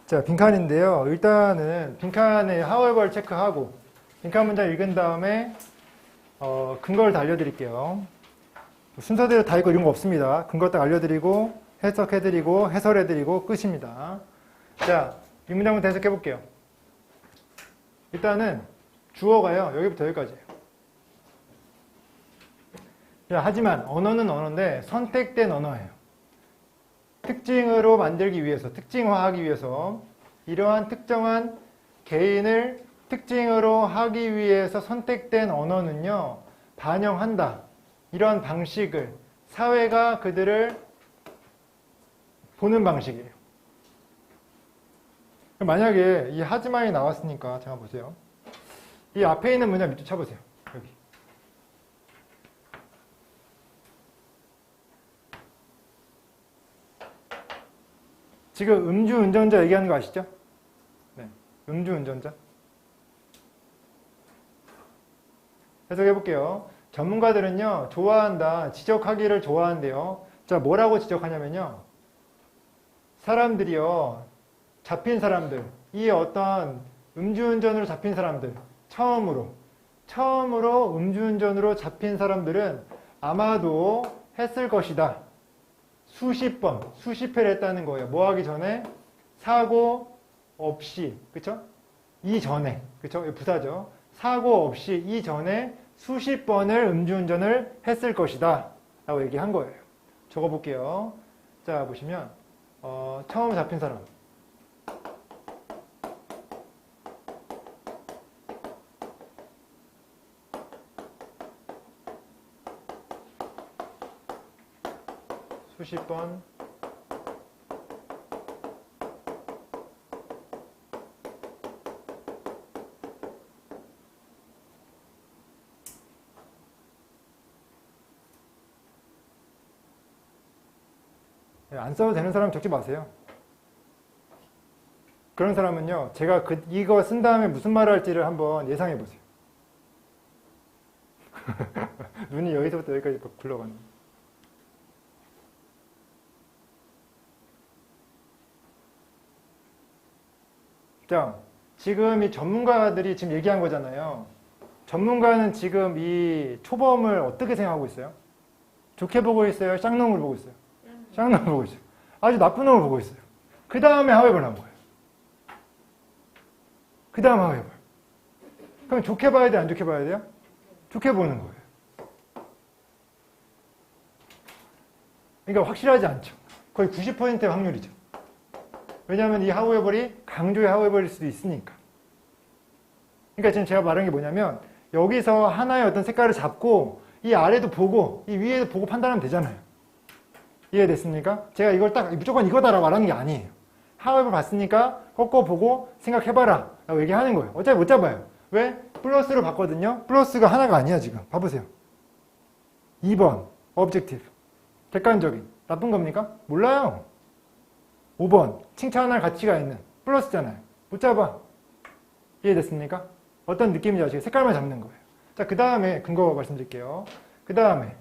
자, 빈칸인데요. 일단은 빈칸에 however 체크하고 빈칸 문장 읽은 다음에 근거를 다 알려드릴게요. 순서대로 다 읽고 이런 거 없습니다. 근거 딱 알려드리고 해석해드리고 해설해드리고 끝입니다. 자, 이 문장부터 해석해볼게요. 일단은 주어가요. 여기부터 여기까지예요. 자, 하지만 언어는 언어인데 선택된 언어예요. 특징으로 만들기 위해서, 특징화하기 위해서 이러한 특정한 개인을 특징으로 하기 위해서 선택된 언어는요, 반영한다. 이러한 방식을, 사회가 그들을 보는 방식이에요. 만약에 이 하지만이 나왔으니까, 잠깐 보세요. 이 앞에 있는 문장 밑줄 쳐보세요. 여기. 지금 음주운전자 얘기하는 거 아시죠? 네, 음주운전자. 해석해볼게요. 전문가들은요, 좋아한다, 지적하기를 좋아한대요. 자, 뭐라고 지적하냐면요. 사람들이요, 잡힌 사람들, 이 어떤 음주운전으로 잡힌 사람들, 처음으로 음주운전으로 잡힌 사람들은 아마도 했을 것이다. 수십 번, 수십 회를 했다는 거예요. 뭐 하기 전에? 사고 없이, 그쵸? 이전에, 그쵸? 부사죠. 사고 없이 이전에 수십 번을 음주운전을 했을 것이다. 라고 얘기한 거예요. 적어볼게요. 자, 보시면, 처음 잡힌 사람. 수십 번 안 써도 되는 사람 적지 마세요. 그런 사람은요, 제가 이거 쓴 다음에 무슨 말을 할지를 한번 예상해 보세요. 눈이 여기서부터 여기까지 굴러가는. 자, 지금 이 전문가들이 지금 얘기한 거잖아요. 전문가는 지금 이 초범을 어떻게 생각하고 있어요? 좋게 보고 있어요? 쌍놈을 보고 있어요? 쌍놈을 보고 있어요. 아주 나쁜 놈을 보고 있어요. 그 다음에 하회벌 한 거예요. 그 다음 하회벌. 그럼 좋게 봐야 돼, 안 좋게 봐야 돼요? 좋게 보는 거예요. 그러니까 확실하지 않죠. 거의 90%의 확률이죠. 왜냐하면 이 하회벌이 강조의 하회벌일 수도 있으니까. 그러니까 지금 제가 말한 게 뭐냐면 여기서 하나의 어떤 색깔을 잡고 이 아래도 보고 이 위에도 보고 판단하면 되잖아요. 이해됐습니까? 제가 이걸 딱 무조건 이거다라고 말하는 게 아니에요. 하회벌 봤으니까 꺾어보고 생각해봐라 라고 얘기하는 거예요. 어차피 못 잡아요. 왜? 플러스로 봤거든요. 플러스가 하나가 아니야 지금. 봐보세요. 2번 objective 객관적인 나쁜 겁니까? 몰라요. 5번 칭찬할 가치가 있는 플러스잖아요. 못 잡아. 이해됐습니까? 어떤 느낌인지 아시겠어요? 색깔만 잡는 거예요. 자, 그 다음에 근거 말씀드릴게요. 그 다음에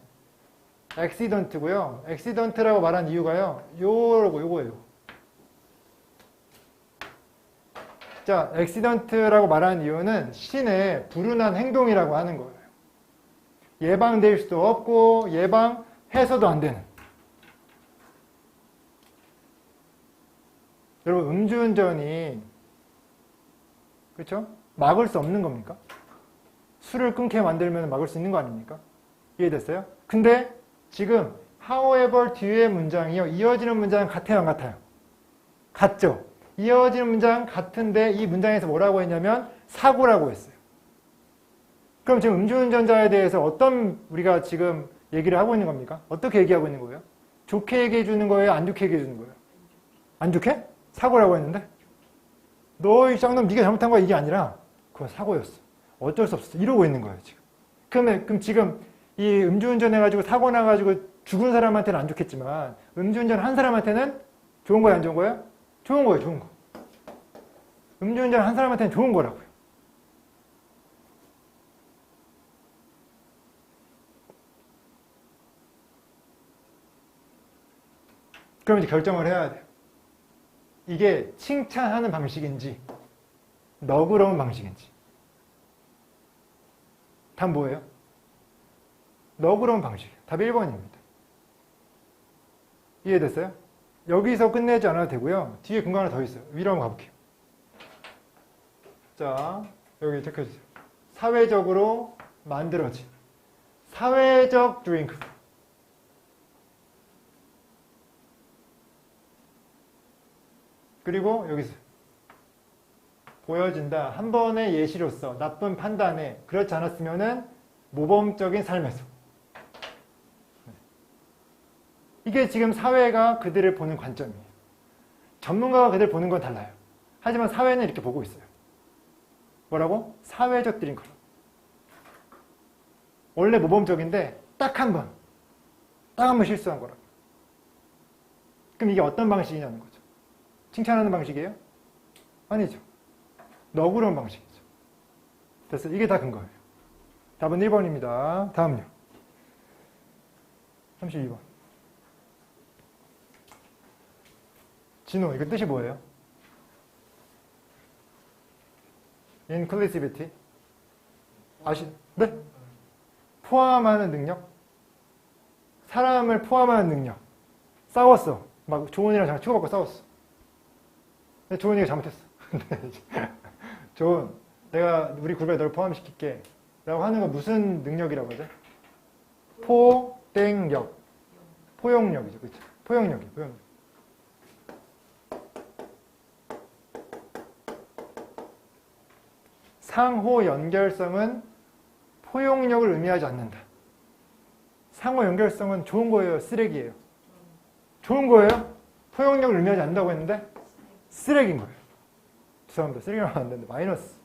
accident고요. accident라고 말한 이유가요. 요거예요. 자, accident라고 말한 이유는 신의 불운한 행동이라고 하는 거예요. 예방될 수도 없고 예방해서도 안 되는. 여러분, 음주운전이 그렇죠? 막을 수 없는 겁니까? 술을 끊게 만들면 막을 수 있는 거 아닙니까? 이해됐어요? 근데 지금 however 뒤에 문장이요. 이어지는 문장은 같아요, 안 같아요? 같죠? 이어지는 문장 같은데 이 문장에서 뭐라고 했냐면 사고라고 했어요. 그럼 지금 음주운전자에 대해서 어떤 우리가 지금 얘기를 하고 있는 겁니까? 어떻게 얘기하고 있는 거예요? 좋게 얘기해 주는 거예요? 안 좋게 얘기해 주는 거예요? 안 좋게? 사고라고 했는데? 너 이 쌍놈 네가 잘못한 거야 이게 아니라 그건 사고였어. 어쩔 수 없었어. 이러고 있는 거예요 지금. 그럼 지금 이 음주운전 해가지고 사고 나가지고 죽은 사람한테는 안 좋겠지만 음주운전 한 사람한테는 좋은 거예요 안 좋은 거예요? 좋은 거예요 좋은 거. 음주운전 한 사람한테는 좋은 거라고요. 그럼 이제 결정을 해야 돼요. 이게 칭찬하는 방식인지 너그러운 방식인지. 답 뭐예요? 너그러운 방식이에요. 답 1번입니다. 이해됐어요? 여기서 끝내지 않아도 되고요. 뒤에 근거 하나 더 있어요. 위로 한번 가볼게요. 자, 여기 체크해주세요. 사회적으로 만들어진 사회적 드링크. 그리고 여기서 보여진다. 한 번의 예시로서 나쁜 판단에 그렇지 않았으면은 모범적인 삶에서. 이게 지금 사회가 그들을 보는 관점이에요. 전문가가 그들을 보는 건 달라요. 하지만 사회는 이렇게 보고 있어요. 뭐라고? 사회적 드링크로. 원래 모범적인데 딱 한 번 실수한 거라고. 그럼 이게 어떤 방식이냐는 거죠. 칭찬하는 방식이에요? 아니죠. 너그러운 방식이죠. 됐어요. 이게 다 근거예요. 답은 1번입니다. 다음요. 32번. 진호, 이거 뜻이 뭐예요? inclusivity. 네? 포함하는 능력? 사람을 포함하는 능력. 싸웠어. 막 조은이랑 잠깐 치고받고 싸웠어. 근데 조은이가 잘못했어. 조은, 내가 우리 그룹에 널 포함시킬게. 라고 하는 건 무슨 능력이라고 하죠? 포땡력. 포용력이죠. 그렇죠? 포용력이에요. 포용력. 상호 연결성은 포용력을 의미하지 않는다. 상호 연결성은 좋은 거예요? 쓰레기예요? 좋은 거예요? 포용력을 의미하지 않는다고 했는데 쓰레기인 거예요. 죄송합니다. 쓰레기라고 안 되는데 마이너스.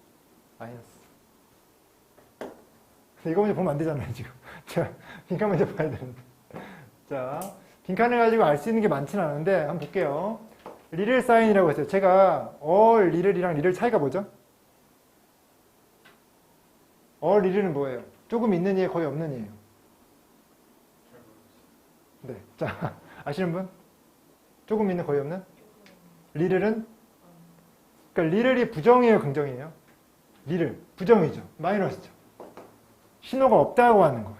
이거 먼저 보면 안 되잖아요, 지금. 자, 빈칸 먼저 봐야 되는데. 자, 빈칸을 가지고 알 수 있는 게 많지는 않은데 한번 볼게요. 리를 사인이라고 했어요. 제가 all 리를이랑 리를 차이가 뭐죠? all 리를은 뭐예요? 조금 있는 이에 거의 없는 이에요. 네, 자, 아시는 분? 조금 있는 거의 없는? 리를은? 그러니까 리를이 부정이에요, 긍정이에요? 리를 부정이죠. 마이너스죠. 신호가 없다고 하는 거예요.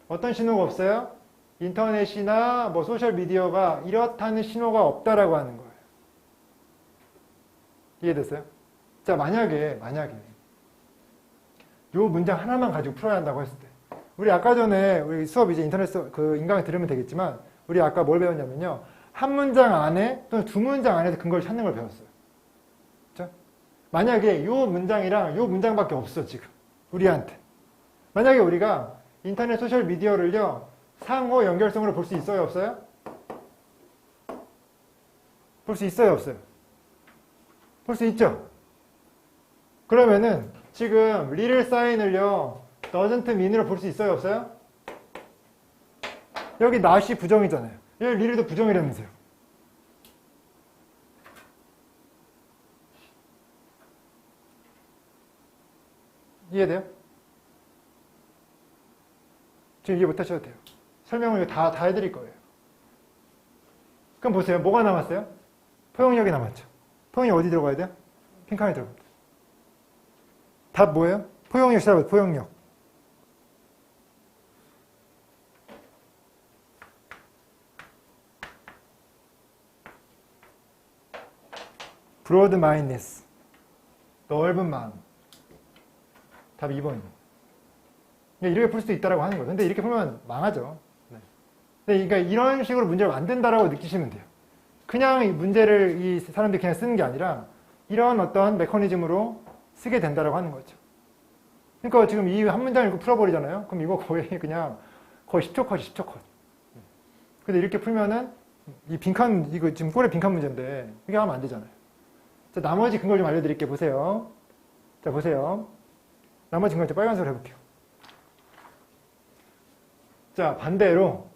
어떤 신호가 없어요? 인터넷이나 뭐 소셜미디어가 이렇다는 신호가 없다라고 하는 거예요. 이해됐어요? 자, 만약에 요 문장 하나만 가지고 풀어야 한다고 했을 때 우리 아까 전에 우리 수업 이제 인터넷 그 인강을 들으면 되겠지만 우리 아까 뭘 배웠냐면요. 한 문장 안에 또는 두 문장 안에서 근거를 찾는 걸 배웠어요. 그렇죠? 만약에 요 문장이랑 요 문장밖에 없어 지금 우리한테. 만약에 우리가 인터넷 소셜미디어를요. 상호 연결성으로 볼 수 있어요? 없어요? 볼 수 있어요? 없어요? 볼 수 있죠? 그러면은 지금 리를 사인을요. doesn't mean으로 볼 수 있어요? 없어요? 여기 not이 부정이잖아요. 여기 리를도 부정이라면서요. 이해돼요? 지금 이해 못하셔도 돼요. 설명을 다 해드릴 거예요. 그럼 보세요. 뭐가 남았어요? 포용력이 남았죠. 포용력 어디 들어가야 돼요? 빈칸에 들어가야 돼요. 답 뭐예요? 포용력 시작해요. 포용력. broad mindedness. 넓은 마음. 답 2번입니다. 이렇게 풀 수도 있다고 하는 거예요. 근데 이렇게 풀면 망하죠. 네. 그러니까 이런 식으로 문제를 만든다라고 느끼시면 돼요. 그냥 이 문제를 이 사람들이 그냥 쓰는 게 아니라 이런 어떤 메커니즘으로 쓰게 된다라고 하는 거죠. 그러니까 지금 이 한 문장 읽고 풀어버리잖아요. 그럼 이거 거의 10초 컷이 10초 컷. 근데 이렇게 풀면은 이 빈칸, 이거 지금 꼴의 빈칸 문제인데 이게 하면 안 되잖아요. 자, 나머지 근거 좀 알려드릴게요. 보세요. 자, 보세요. 나머지 근거 빨간색으로 해볼게요. 자, 반대로.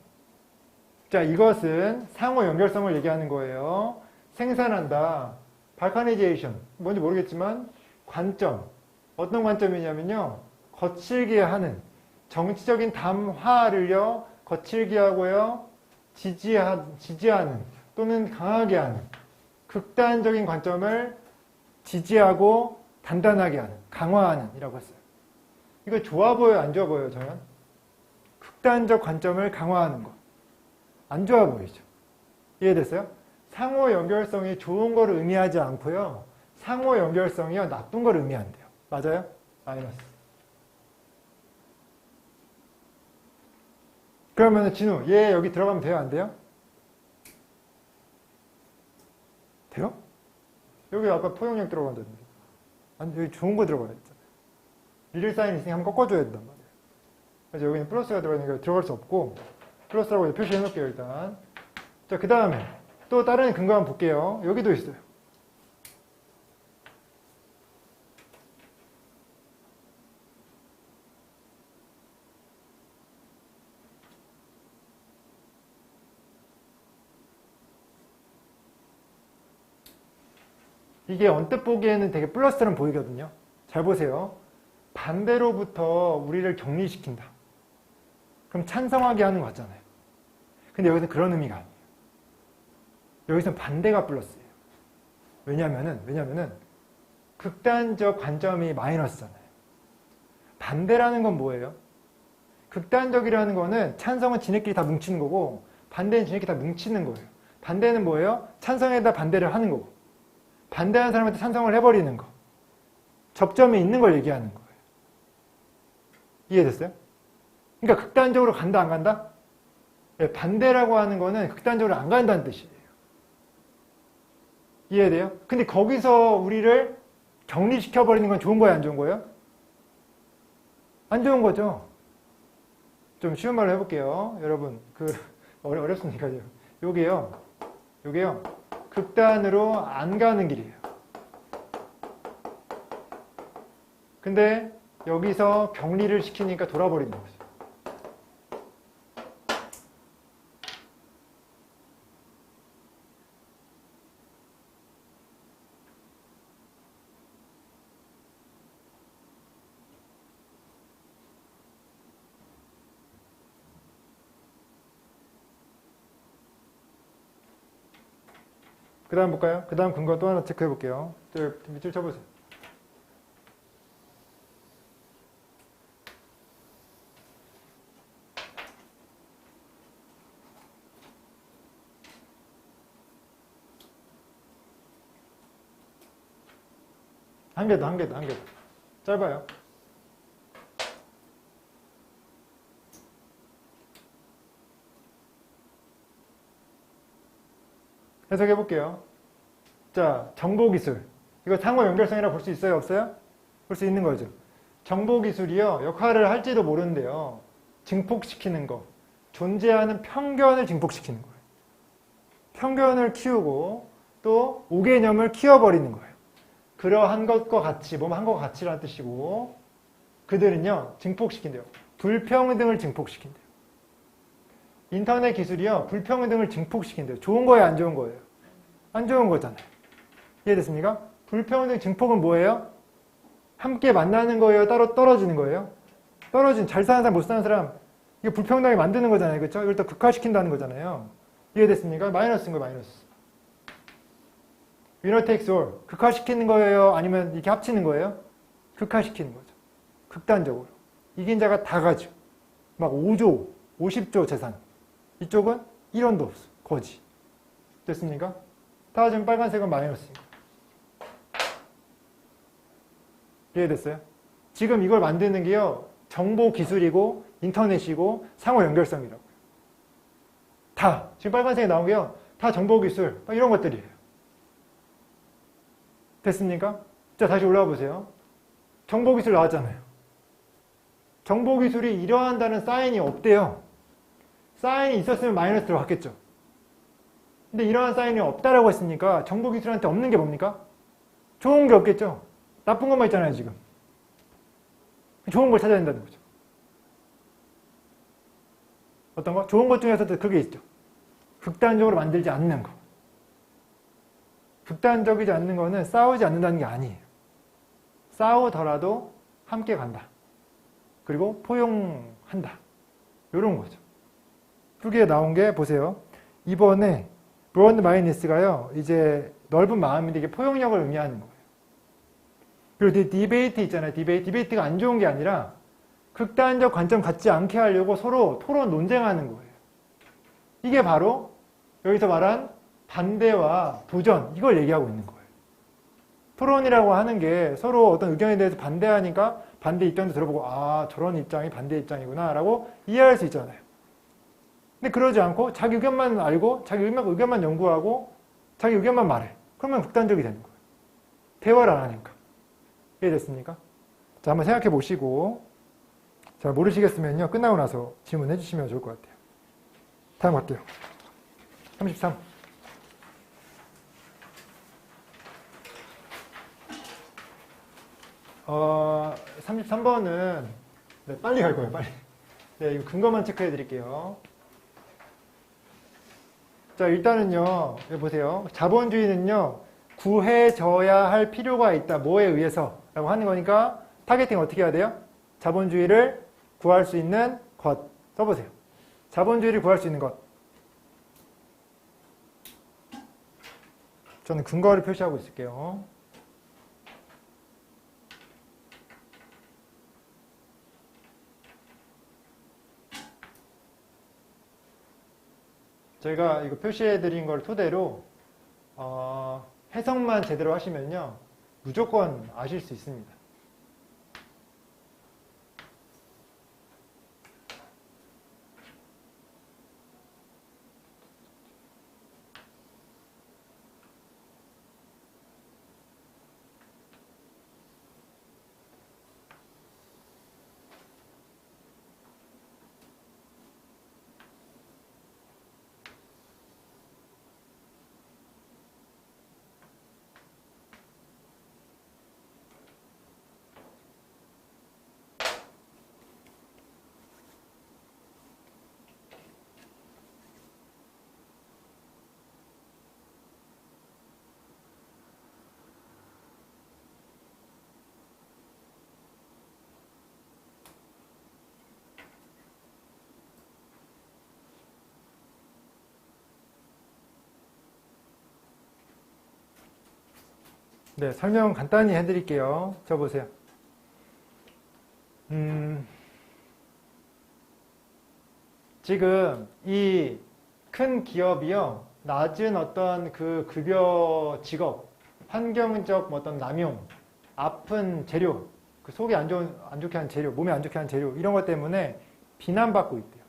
자, 이것은 상호 연결성을 얘기하는 거예요. 생산한다. 발카니제이션. 뭔지 모르겠지만, 관점. 어떤 관점이냐면요. 거칠게 하는. 정치적인 담화를요. 거칠게 하고요. 지지하는. 또는 강하게 하는 극단적인 관점을 지지하고 단단하게 하는, 강화하는 이라고 했어요. 이거 좋아 보여요? 안 좋아 보여요? 저는 극단적 관점을 강화하는 거 안 좋아 보이죠? 이해됐어요? 상호 연결성이 좋은 걸 의미하지 않고요. 상호 연결성이요 나쁜 걸 의미한대요. 맞아요? 마이너스. 그러면 진우 얘 여기 들어가면 돼요? 안 돼요? 돼요? 여기 아까 포용력 들어간다는데. 아니 여기 좋은 거 들어가야 했잖아요. 리를 사인 있으니까 한번 꺾어줘야 된단 말이에요. 그래서 여기는 플러스가 들어가니까 들어갈 수 없고 플러스라고 표시해 놓을게요 일단. 자, 그 다음에 또 다른 근거 한번 볼게요. 여기도 있어요. 이게 언뜻 보기에는 되게 플러스처럼 보이거든요. 잘 보세요. 반대로부터 우리를 격리시킨다. 그럼 찬성하게 하는 거 같잖아요. 근데 여기서 그런 의미가 아니에요. 여기서는 반대가 플러스예요. 왜냐면은 극단적 관점이 마이너스잖아요. 반대라는 건 뭐예요? 극단적이라는 거는 찬성은 지네끼리 다 뭉치는 거고 반대는 지네끼리 다 뭉치는 거예요. 반대는 뭐예요? 찬성에다 반대를 하는 거고 반대하는 사람한테 찬성을 해버리는 거. 접점이 있는 걸 얘기하는 거예요. 이해됐어요? 그러니까 극단적으로 간다 안 간다? 네, 반대라고 하는 거는 극단적으로 안 간다는 뜻이에요. 이해돼요? 근데 거기서 우리를 격리시켜버리는 건 좋은 거예요? 안 좋은 거예요? 안 좋은 거죠. 좀 쉬운 말로 해볼게요. 여러분 어렵습니까요? 요게요 극단으로 안 가는 길이에요. 근데 여기서 격리를 시키니까 돌아버리는 거죠. 그 다음 볼까요? 그 다음 근거 또 하나 체크해 볼게요. 밑줄 쳐보세요. 한 개 더. 짧아요. 해석해 볼게요. 자, 정보기술. 이거 상호 연결성이라 볼 수 있어요? 없어요? 볼 수 있는 거죠. 정보기술이요, 역할을 할지도 모르는데요. 증폭시키는 거. 존재하는 편견을 증폭시키는 거예요. 편견을 키우고 또 오개념을 키워버리는 거예요. 그러한 것과 같이, 한 것과 같이라는 뜻이고, 그들은요, 증폭시킨대요. 불평등을 증폭시킨대요. 인터넷 기술이요, 불평등을 증폭시킨대요. 좋은 거예요, 안 좋은 거예요? 안 좋은 거잖아요. 이해됐습니까? 불평등 증폭은 뭐예요? 함께 만나는 거예요? 따로 떨어지는 거예요? 잘 사는 사람, 못 사는 사람, 이거 불평등하게 만드는 거잖아요. 그렇죠? 이걸 또 극화시킨다는 거잖아요. 이해됐습니까? 마이너스인 거예요, 마이너스. Winner takes all. 극화시키는 거예요? 아니면 이렇게 합치는 거예요? 극화시키는 거죠. 극단적으로. 이긴 자가 다 가지고. 막 5조, 50조 재산. 이쪽은 1원도 없어. 거지. 됐습니까? 다 지금 빨간색은 마이너스입니다. 이해됐어요? 지금 이걸 만드는 게요, 정보 기술이고, 인터넷이고, 상호 연결성이라고요. 다. 지금 빨간색이 나온 게요, 다 정보 기술, 이런 것들이에요. 됐습니까? 자, 다시 올라와 보세요. 정보 기술 나왔잖아요. 정보 기술이 이러한다는 사인이 없대요. 사인이 있었으면 마이너스 들어갔겠죠. 근데 이러한 사인이 없다라고 했으니까 정보 기술한테 없는 게 뭡니까? 좋은 게 없겠죠. 나쁜 것만 있잖아요, 지금. 좋은 걸 찾아야 된다는 거죠. 어떤 거? 좋은 것 중에서도 그게 있죠. 극단적으로 만들지 않는 거. 극단적이지 않는 거는 싸우지 않는다는 게 아니에요. 싸우더라도 함께 간다. 그리고 포용한다. 이런 거죠. 두 개 나온 게 보세요. 이번에 broad mindedness가요, 이제 넓은 마음인데 이게 포용력을 의미하는 거예요. 그리고 디베이트 있잖아요. 디베이트가 안 좋은 게 아니라 극단적 관점 갖지 않게 하려고 서로 토론 논쟁하는 거예요. 이게 바로 여기서 말한 반대와 도전, 이걸 얘기하고 있는 거예요. 토론이라고 하는 게 서로 어떤 의견에 대해서 반대하니까 반대 입장도 들어보고 아, 저런 입장이 반대 입장이구나 라고 이해할 수 있잖아요. 근데 그러지 않고 자기 의견만 알고 자기 의견만 연구하고 자기 의견만 말해. 그러면 극단적이 되는 거예요. 대화를 안 하니까. 이해됐습니까? 자, 한번 생각해 보시고, 자, 모르시겠으면요, 끝나고 나서 질문해 주시면 좋을 것 같아요. 다음 갈게요. 33. 어, 33번은, 네, 빨리 갈 거예요, 빨리. 네, 이거 근거만 체크해 드릴게요. 자, 일단은요, 여기 보세요. 자본주의는요, 구해져야 할 필요가 있다. 뭐에 의해서? 라고 하는 거니까, 타겟팅 어떻게 해야 돼요? 자본주의를 구할 수 있는 것. 써보세요. 자본주의를 구할 수 있는 것. 저는 근거를 표시하고 있을게요. 저희가 이거 표시해드린 걸 토대로 해석만 제대로 하시면요, 무조건 아실 수 있습니다. 네, 설명 간단히 해드릴게요. 저 보세요. 지금 이 큰 기업이요, 낮은 어떤 그 급여 직업, 환경적 어떤 남용, 아픈 재료, 그 속이 안 좋게 한 재료, 몸에 안 좋게 한 재료, 이런 것 때문에 비난받고 있대요.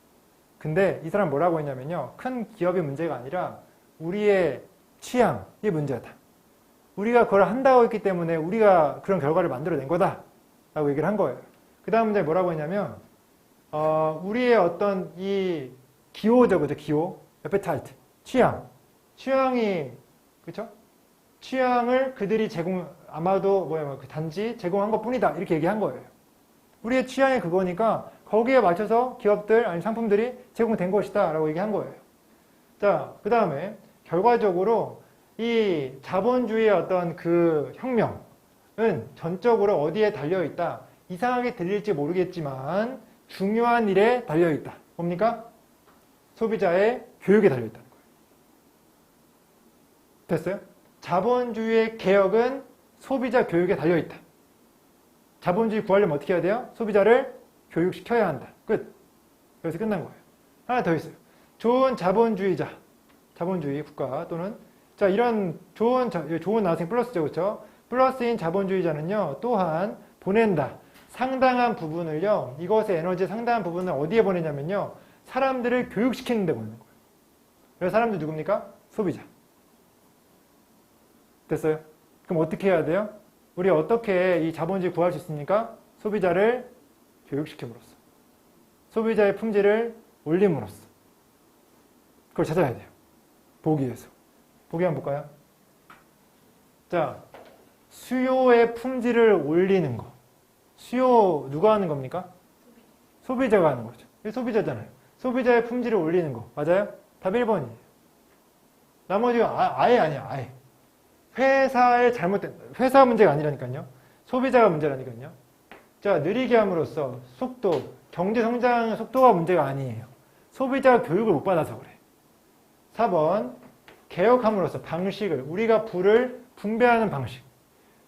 근데 이 사람 뭐라고 했냐면요, 큰 기업의 문제가 아니라 우리의 취향이 문제다. 우리가 그걸 한다고 했기 때문에 우리가 그런 결과를 만들어낸 거다 라고 얘기를 한 거예요. 그 다음 문제 뭐라고 했냐면 우리의 어떤 이 기호적이죠. 기호, appetite, 취향이, 그쵸? 취향을 그들이 아마도 단지 제공한 것 뿐이다 이렇게 얘기한 거예요. 우리의 취향이 그거니까 거기에 맞춰서 기업들 아니 상품들이 제공된 것이다 라고 얘기한 거예요. 자, 그 다음에 결과적으로 이 자본주의의 어떤 그 혁명은 전적으로 어디에 달려있다. 이상하게 들릴지 모르겠지만 중요한 일에 달려있다. 뭡니까? 소비자의 교육에 달려있다는 거예요. 됐어요? 자본주의의 개혁은 소비자 교육에 달려있다. 자본주의 구하려면 어떻게 해야 돼요? 소비자를 교육시켜야 한다. 끝. 여기서 끝난 거예요. 하나 더 있어요. 좋은 자본주의자, 자본주의 국가 또는 자, 이런 좋은 나왔으니 플러스죠. 그렇죠? 플러스인 자본주의자는요, 또한 보낸다. 상당한 부분을요, 이것의 에너지의 상당한 부분을 어디에 보내냐면요, 사람들을 교육시키는 데 보내는 거예요. 그래서 사람들 누굽니까? 소비자. 됐어요? 그럼 어떻게 해야 돼요? 우리 어떻게 이 자본주의 구할 수 있습니까? 소비자를 교육시킴으로써. 소비자의 품질을 올림으로써. 그걸 찾아야 돼요. 보기 위해서. 보기 한번 볼까요? 자, 수요의 품질을 올리는 거. 수요 누가 하는 겁니까? 소비자가 하는 거죠. 소비자잖아요. 소비자의 품질을 올리는 거. 맞아요? 답 1번이에요. 나머지가 아예 아니야. 아예. 회사의 회사 문제가 아니라니까요. 소비자가 문제라니까요. 자, 느리게 함으로써 속도, 경제 성장 속도가 문제가 아니에요. 소비자 교육을 못 받아서 그래. 4번. 개혁함으로써 방식을, 우리가 부를 분배하는 방식.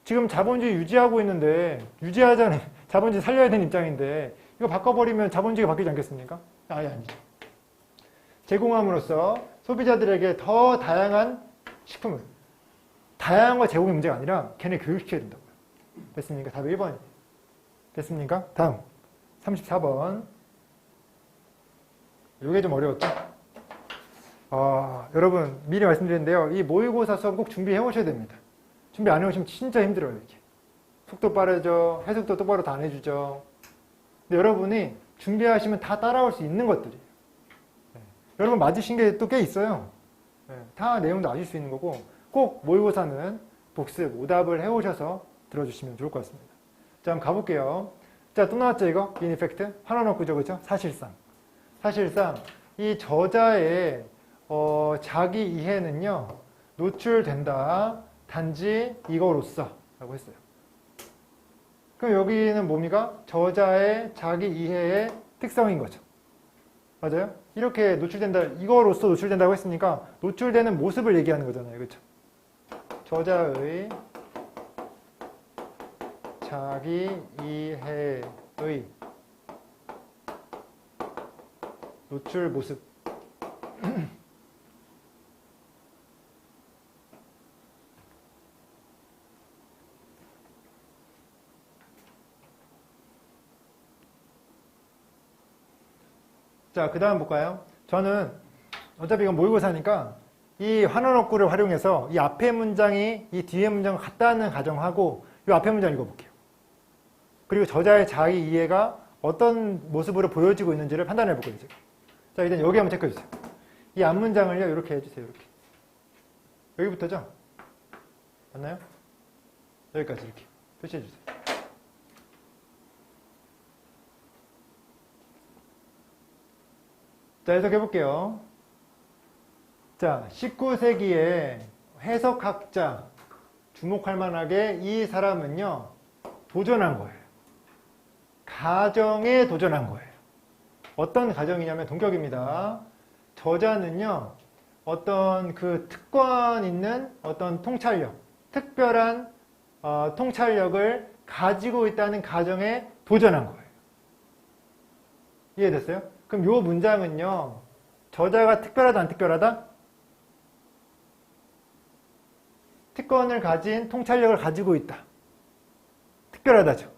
지금 자본주의 유지하고 있는데, 유지하자는, 자본주의 살려야 되는 입장인데, 이거 바꿔버리면 자본주의가 바뀌지 않겠습니까? 아예 아니죠. 제공함으로써 소비자들에게 더 다양한 식품을, 다양한 거 제공의 문제가 아니라 걔네 교육시켜야 된다고요. 됐습니까? 답이 1번이에요. 됐습니까? 다음 34번. 이게 좀 어려웠죠? 여러분 미리 말씀드렸는데요. 이 모의고사 수업 꼭 준비해 오셔야 됩니다. 준비 안 해오시면 진짜 힘들어요. 이게 속도 빠르죠. 해석도 똑바로 다 안 해주죠. 근데 여러분이 준비하시면 다 따라올 수 있는 것들이에요. 네. 여러분 맞으신 게 또 꽤 있어요. 네. 다 내용도 아실 수 있는 거고 꼭 모의고사는 복습, 오답을 해오셔서 들어주시면 좋을 것 같습니다. 자, 한번 가볼게요. 자, 또 나왔죠, 이거? 인 이펙트? 환원없구죠, 그죠? 사실상 이 저자의 자기 이해는요, 노출된다. 단지 이거로써 라고 했어요. 그럼 여기는 뭡니까? 저자의 자기 이해의 특성인 거죠. 맞아요? 이렇게 노출된다, 이거로써 노출된다고 했으니까 노출되는 모습을 얘기하는 거잖아요. 그렇죠? 저자의 자기 이해의 노출 모습. 자, 그 다음 볼까요? 저는 어차피 이건 모의고사니까 이 환원어구를 활용해서 이 앞에 문장이 이 뒤에 문장을 같다는 가정하고 이 앞에 문장 읽어볼게요. 그리고 저자의 자기 이해가 어떤 모습으로 보여지고 있는지를 판단해 볼 거예요. 제가. 자, 일단 여기 한번 체크해 주세요. 이 앞문장을요, 이렇게 해주세요. 이렇게. 여기부터죠? 맞나요? 여기까지 이렇게 표시해 주세요. 자, 해석해 볼게요. 자, 19세기의 해석학자, 주목할 만하게 이 사람은요, 도전한 거예요. 가정에 도전한 거예요. 어떤 가정이냐면 동격입니다. 저자는요, 어떤 그 특권 있는 어떤 통찰력, 특별한 통찰력을 가지고 있다는 가정에 도전한 거예요. 이해됐어요? 그럼 이 문장은요, 저자가 특별하다, 안 특별하다? 특권을 가진 통찰력을 가지고 있다. 특별하다죠.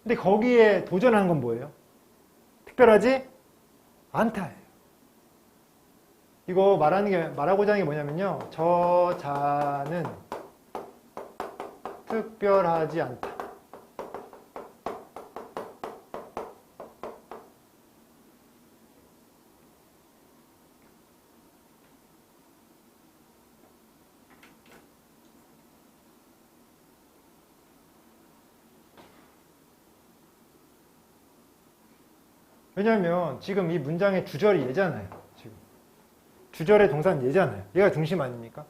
근데 거기에 도전한 건 뭐예요? 특별하지 않다예요. 이거 말하고자 하는 게 뭐냐면요. 저자는 특별하지 않다. 왜냐하면 지금 이 문장의 주절이 얘잖아요. 지금 주절의 동사는 얘잖아요. 얘가 중심 아닙니까?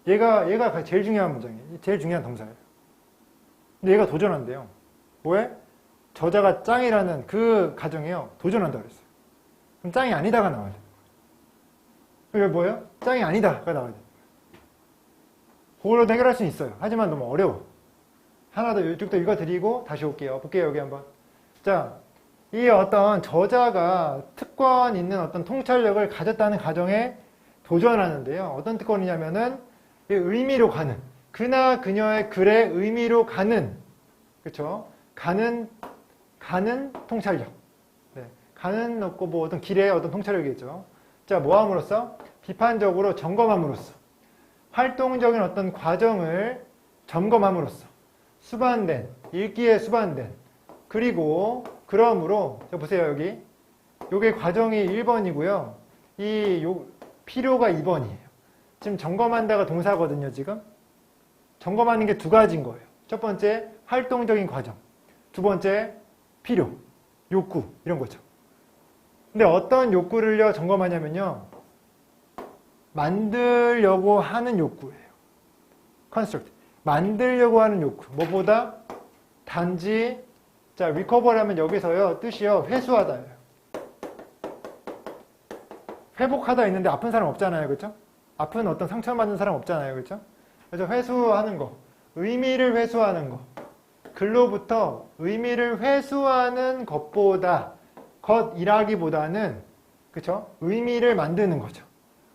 얘가 제일 중요한 문장이에요. 제일 중요한 동사예요. 근데 얘가 도전한대요. 뭐해? 저자가 짱이라는 그 가정에요. 도전한다 그랬어요. 그럼 짱이 아니다가 나와야 돼요. 이게 뭐예요? 짱이 아니다가 나와야 돼요. 그걸로 해결할 수는 있어요. 하지만 너무 어려워. 하나 더 이쪽도 읽어드리고 다시 올게요. 볼게요. 여기 한번. 자, 이 어떤 저자가 특권 있는 어떤 통찰력을 가졌다는 가정에 도전하는데요. 어떤 특권이냐면은 의미로 가는, 그나 그녀의 글의 의미로 가는, 그렇죠? 가는 통찰력. 네. 가는 없고 뭐 어떤 길의 어떤 통찰력이겠죠. 자, 뭐함으로써? 비판적으로 점검함으로써, 활동적인 어떤 과정을 점검함으로써, 수반된, 읽기에 수반된, 그리고 그러므로 자 보세요. 여기 요게 과정이 1번이고요. 필요가 2번이에요. 지금 점검한다가 동사거든요. 지금 점검하는 게 두 가지인 거예요. 첫 번째 활동적인 과정, 두 번째 필요, 욕구 이런 거죠. 근데 어떤 욕구를요 점검하냐면요, 만들려고 하는 욕구예요. construct, 만들려고 하는 욕구. 뭐보다 단지 자, recover 하면 여기서요, 뜻이요, 회수하다예요. 회복하다 있는데 아픈 사람 없잖아요. 그렇죠? 아픈 어떤 상처받는 사람 없잖아요. 그렇죠? 그래서 회수하는 거, 의미를 회수하는 거, 글로부터 의미를 회수하는 것이라기보다는 그렇죠? 의미를 만드는 거죠.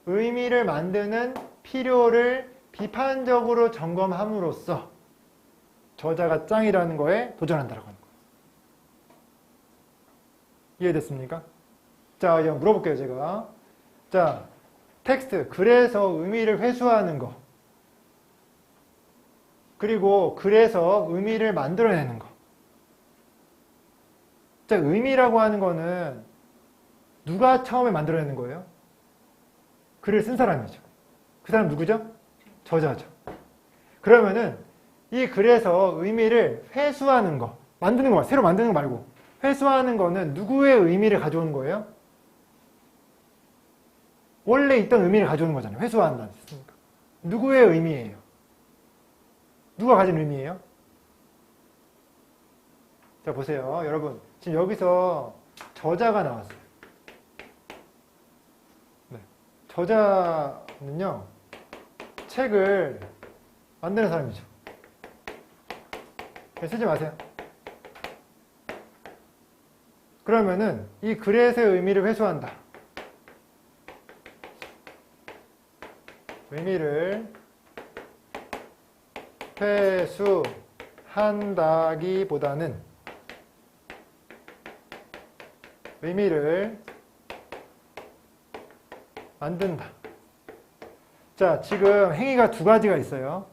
의미를 만드는 필요를 비판적으로 점검함으로써 저자가 짱이라는 거에 도전한다라고 하는 거예요. 이해됐습니까? 자, 이제 물어볼게요, 제가. 자, 텍스트, 그래서 의미를 회수하는 거. 그리고 그래서 의미를 만들어내는 거. 자, 의미라고 하는 거는 누가 처음에 만들어내는 거예요? 글을 쓴 사람이죠. 그 사람 누구죠? 저자죠. 그러면은 이 글에서 의미를 회수하는 거, 만드는 거, 새로 만드는 거 말고 회수하는 거는 누구의 의미를 가져오는 거예요? 원래 있던 의미를 가져오는 거잖아요. 회수한다는 뜻이니까. 누구의 의미예요? 누가 가진 의미예요? 자, 보세요. 여러분, 지금 여기서 저자가 나왔어요. 네. 저자는요, 책을 만드는 사람이죠. 쓰지 마세요. 그러면은 이 글에서의 의미를 회수한다. 의미를 회수한다기보다는 의미를 만든다. 자, 지금 행위가 두 가지가 있어요.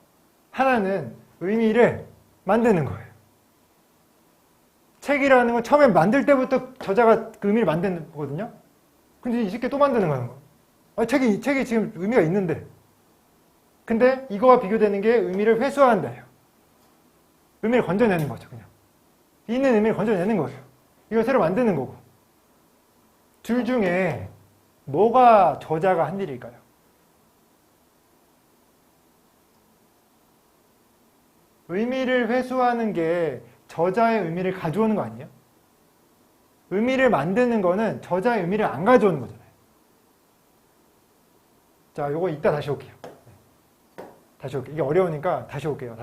하나는 의미를 만드는 거예요. 책이라는 건 처음에 만들 때부터 저자가 그 의미를 만드는 거거든요. 근데 이 새끼 또 만드는 거예요. 책이 지금 의미가 있는데. 근데 이거와 비교되는 게 의미를 회수한다예요. 의미를 건져내는 거죠, 그냥. 있는 의미를 건져내는 거예요. 이걸 새로 만드는 거고. 둘 중에 뭐가 저자가 한 일일까요? 의미를 회수하는 게 저자의 의미를 가져오는 거 아니에요? 의미를 만드는 거는 저자의 의미를 안 가져오는 거잖아요. 자, 요거 이따 다시 올게요. 다시 올게요. 이게 어려우니까 다시 올게요.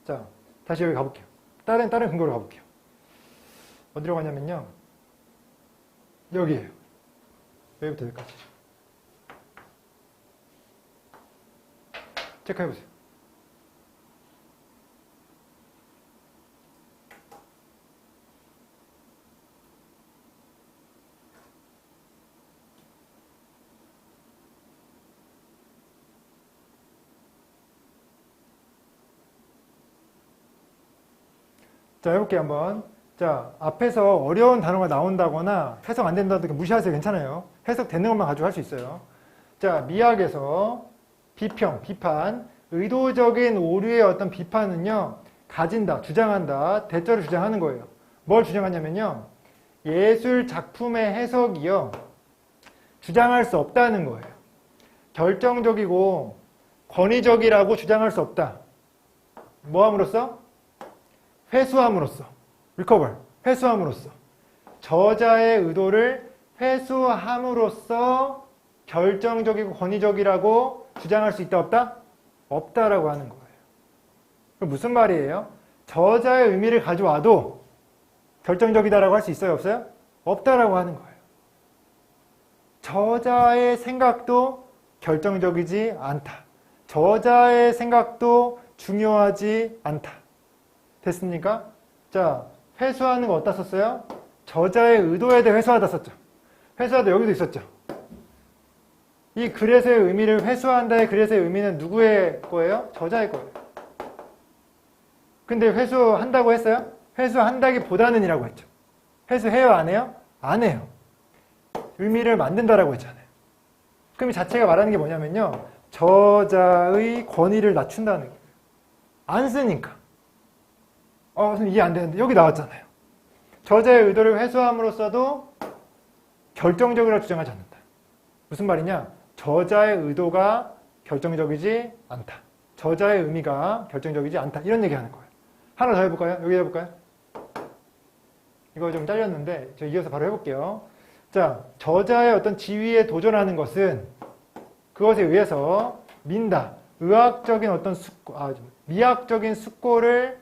자, 다시 여기 가볼게요. 다른 근거로 가볼게요. 어디로 가냐면요. 여기에요. 여기부터 여기까지. 체크해보세요. 자, 해볼게요, 한번. 자, 앞에서 어려운 단어가 나온다거나 해석 안 된다도 무시하세요. 괜찮아요. 해석되는 것만 가지고 할 수 있어요. 자, 미학에서 비평, 비판, 의도적인 오류의 어떤 비판은요, 가진다, 주장한다, 대절을 주장하는 거예요. 뭘 주장하냐면요, 예술 작품의 해석이요, 주장할 수 없다는 거예요. 결정적이고 권위적이라고 주장할 수 없다. 뭐 함으로써? 회수함으로써. recover. 회수함으로써. 저자의 의도를 회수함으로써 결정적이고 권위적이라고 주장할 수 있다, 없다? 없다라고 하는 거예요. 그럼 무슨 말이에요? 저자의 의미를 가져와도 결정적이다라고 할 수 있어요, 없어요? 없다라고 하는 거예요. 저자의 생각도 결정적이지 않다. 저자의 생각도 중요하지 않다. 됐습니까? 자, 회수하는 거 어디다 썼어요? 저자의 의도에 대해 회수하다 썼죠. 회수하다 여기도 있었죠. 이 글에서의 의미를 회수한다의 글에서의 의미는 누구의 거예요? 저자의 거예요. 근데 회수한다고 했어요? 회수한다기보다는 이라고 했죠. 회수해요, 안 해요? 안 해요. 의미를 만든다라고 했잖아요. 그럼 이 자체가 말하는 게 뭐냐면요, 저자의 권위를 낮춘다는 거예요. 안 쓰니까. 선생님 이해 안 되는데 여기 나왔잖아요. 저자의 의도를 회수함으로써도 결정적이라고 주장하지 않는다. 무슨 말이냐? 저자의 의도가 결정적이지 않다. 저자의 의미가 결정적이지 않다. 이런 얘기하는 거예요. 하나 더 해볼까요? 여기 해볼까요? 이거 좀 잘렸는데 저 이어서 바로 해볼게요. 자, 저자의 어떤 지위에 도전하는 것은 그것에 의해서 민다. 의학적인 어떤 미학적인 숙고를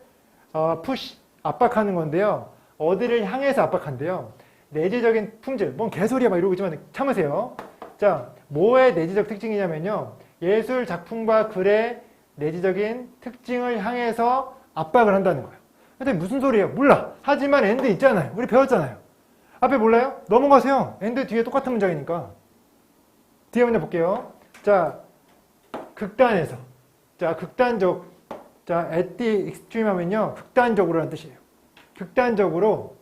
압박하는 건데요. 어디를 향해서 압박한대요. 내재적인 품질. 뭔 개소리야 막 이러고 있지만 참으세요. 자, 뭐의 내재적 특징이냐면요. 예술 작품과 글의 내재적인 특징을 향해서 압박을 한다는 거예요. 근데 무슨 소리예요? 몰라. 하지만 and 있잖아요. 우리 배웠잖아요. 앞에 몰라요? 넘어가세요. and 뒤에 똑같은 문장이니까. 뒤에 문장 볼게요. 자, 극단에서. 자, 극단적. 자, at the extreme 하면요. 극단적으로 라는 뜻이에요. 극단적으로.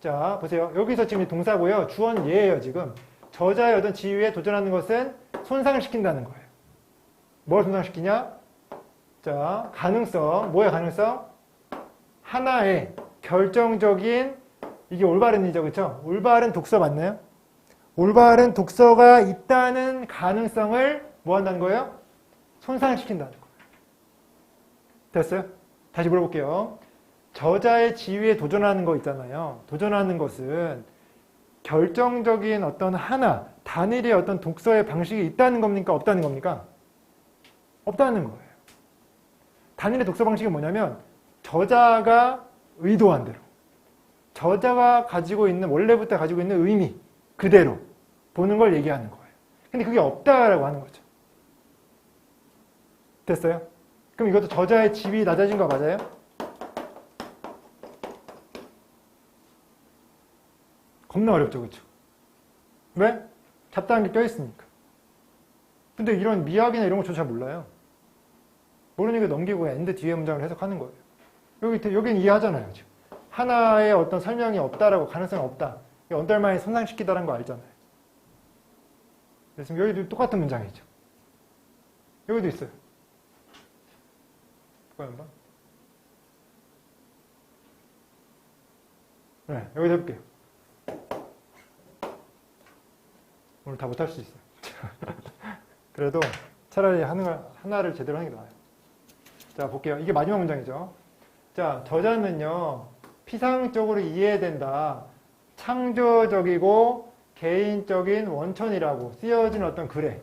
자, 보세요. 여기서 지금 동사고요. 주어는 얘예요, 지금. 저자의 어떤 지위에 도전하는 것은 손상을 시킨다는 거예요. 뭘 손상시키냐? 자, 가능성. 뭐의 가능성? 하나의 결정적인, 이게 올바른이죠, 그쵸? 올바른 독서 맞나요? 올바른 독서가 있다는 가능성을 뭐 한다는 거예요? 손상시킨다는 거예요. 됐어요? 다시 물어볼게요. 저자의 지위에 도전하는 거 있잖아요. 도전하는 것은 결정적인 어떤 하나, 단일의 어떤 독서의 방식이 있다는 겁니까? 없다는 겁니까? 없다는 거예요. 단일의 독서 방식이 뭐냐면 저자가 의도한 대로, 저자가 가지고 있는, 원래부터 가지고 있는 의미 그대로 보는 걸 얘기하는 거예요. 근데 그게 없다라고 하는 거죠. 됐어요? 그럼 이것도 저자의 지위 낮아진 거 맞아요? 겁나 어렵죠, 그렇죠? 왜? 잡다한 게 껴있으니까. 근데 이런 미학이나 이런 거 저 잘 몰라요. 모르니까 넘기고 and 뒤에 문장을 해석하는 거예요. 여긴 이해하잖아요, 지금. 하나의 어떤 설명이 없다라고, 가능성이 없다. 언더마인이 손상시키다라는 거 알잖아요. 그래서 여기도 똑같은 문장이죠. 여기도 있어요. 한번. 네, 여기서 해볼게요. 오늘 다 못할 수 있어요. 그래도 차라리 하나를 제대로 하는 게 나아요. 자, 볼게요. 이게 마지막 문장이죠. 자, 저자는요, 피상적으로 이해된다. 창조적이고 개인적인 원천이라고 쓰여진 어떤 글에.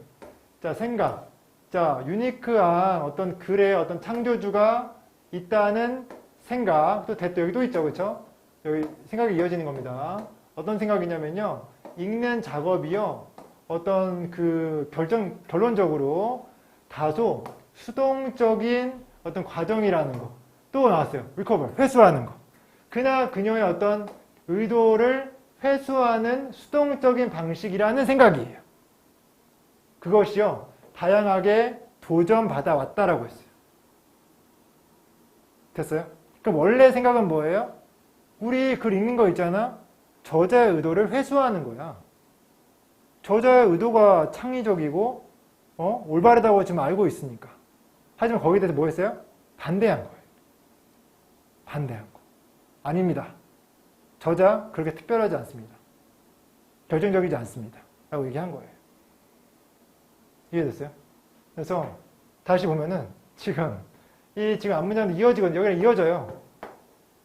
자, 생각. 자, 유니크한 어떤 글의 어떤 창조주가 있다는 생각. 또 여기 또 있죠, 그렇죠? 여기 생각이 이어지는 겁니다. 어떤 생각이냐면요, 읽는 작업이요, 어떤 결론적으로 다소 수동적인 어떤 과정이라는 거. 또 나왔어요. recover, 회수하는 거. 그나 그녀의 어떤 의도를 회수하는 수동적인 방식이라는 생각이에요. 그것이요, 다양하게 도전받아 왔다라고 했어요. 됐어요? 그럼 원래 생각은 뭐예요? 우리 글 읽는 거 있잖아? 저자의 의도를 회수하는 거야. 저자의 의도가 창의적이고, 올바르다고 지금 알고 있으니까. 하지만 거기에 대해서 뭐 했어요? 반대한 거예요. 반대한 거. 아닙니다. 저자 그렇게 특별하지 않습니다. 결정적이지 않습니다. 라고 얘기한 거예요. 이해됐어요? 그래서 다시 보면은 지금 앞문장도 이어지거든요. 여기는 이어져요.